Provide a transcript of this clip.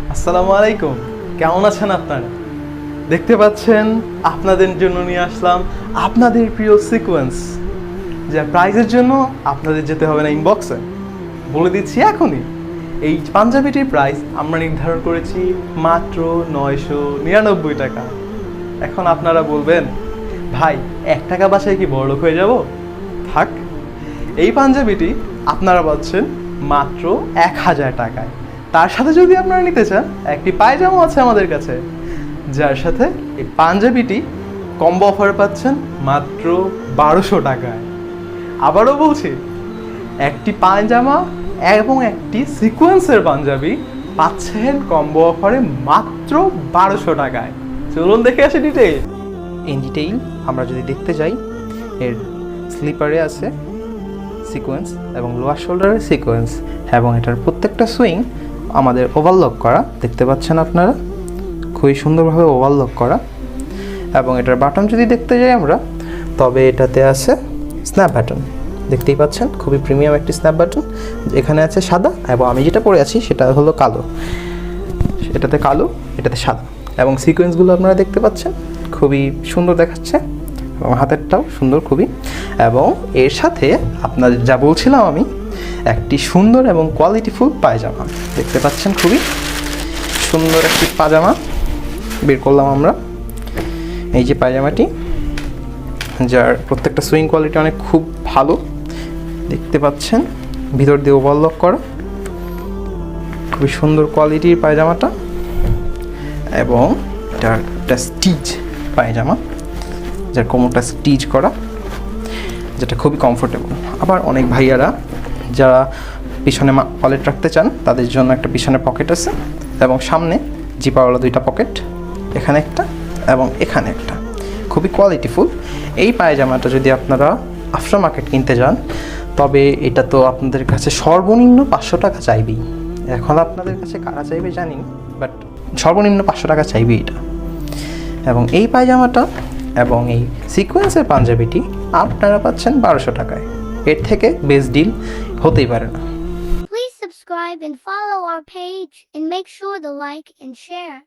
আসসালামু আলাইকুম, কেমন আছেন আপনারা? দেখতে পাচ্ছেন আপনাদের জন্য নিয়ে আসলাম আপনাদের প্রিয় সিকোয়েন্স, যা প্রাইজের জন্য আপনাদের যেতে হবে না ইনবক্সে, বলে দিচ্ছি এখনই। এই পাঞ্জাবিটির প্রাইস আমরা নির্ধারণ করেছি মাত্র 999 টাকা। এখন আপনারা বলবেন, ভাই 1 টাকা বাসায় কি বড়লোক হয়ে যাব? থাক, এই পাঞ্জাবিটি আপনারা পাচ্ছেন মাত্র 1000 টাকায়। তার সাথে যদি আপনারা নিতে চান, একটি পায়জামা আছে আমাদের কাছে, যার সাথে এই পাঞ্জাবিটি কম্বো অফার পাচ্ছেন মাত্র 1200 টাকায়। আবারও বলছি, একটি পায়জামা এবং একটি সিকোয়েন্সের পাঞ্জাবি পাচ্ছেন কম্বো অফারে মাত্র 1200 টাকায়। চলুন দেখে আসি ডিটেইল। ইন ডিটেইল আমরা যদি দেখতে যাই, এর স্লিপারে আছে সিকোয়েন্স এবং লোয়ার শোল্ডারের সিকোয়েন্স, এবং এটার প্রত্যেকটা সুইং আমাদের ওভারলক করা, দেখতে পাচ্ছেন আপনারা, খুবই সুন্দরভাবে ওভারলক করা। এবং এটার বাটন যদি দেখতে যাই আমরা, তবে এটাতে আছে স্ন্যাপ বাটন, দেখতেই পাচ্ছেন, খুবই প্রিমিয়াম একটি স্ন্যাপ বাটন। এখানে আছে সাদা, এবং আমি যেটা পরে আছি সেটা হলো কালো। এটাতে কালো, এটাতে সাদা, এবং সিকোয়েন্সগুলো আপনারা দেখতে পাচ্ছেন, খুবই সুন্দর দেখাচ্ছে, এবং হাতেরটাও সুন্দর খুবই। এবং এর সাথে আপনাদের যা বলছিলাম আমি, একটি সুন্দর এবং কোয়ালিটিফুল পায়জামা দেখতে পাচ্ছেন, খুবই সুন্দর একটি পায়জামা বের করলাম আমরা। এই যে পায়জামাটি, যার প্রত্যেকটা সুইং কোয়ালিটি অনেক খুব ভালো, দেখতে পাচ্ছেন, ভিতর দিয়ে ওভারলক করা, খুবই সুন্দর কোয়ালিটির পায়জামাটা। এবং এটার একটা স্টিচ পায়জামা, যার কোমরটা স্টিচ করা, যেটা খুবই কমফোর্টেবল। আবার অনেক ভাইয়ারা যারা পিছনে ওয়ালেট রাখতে চান, তাদের জন্য একটা পিছনে পকেট আছে, এবং সামনে জিপাওয়ালা 2টা পকেট, এখানে একটা এবং এখানে একটা, খুবই কোয়ালিটিফুল। এই পায়জামাটা যদি আপনারা আফটার মার্কেট কিনতে যান, তবে এটা তো আপনাদের কাছে সর্বনিম্ন 500 টাকা চাইবেই। এখন আপনাদের কাছে কারা চাইবে জানি, বাট সর্বনিম্ন 500 টাকা চাইবেই এটা। এবং এই পায়জামাটা এবং এই সিকোয়েন্সের পাঞ্জাবিটি আপনারা পাচ্ছেন 1200 টাকায়। এর থেকে বেস্ট ডিল হতেই পারে না। Please subscribe and follow our page and make sure to like and share.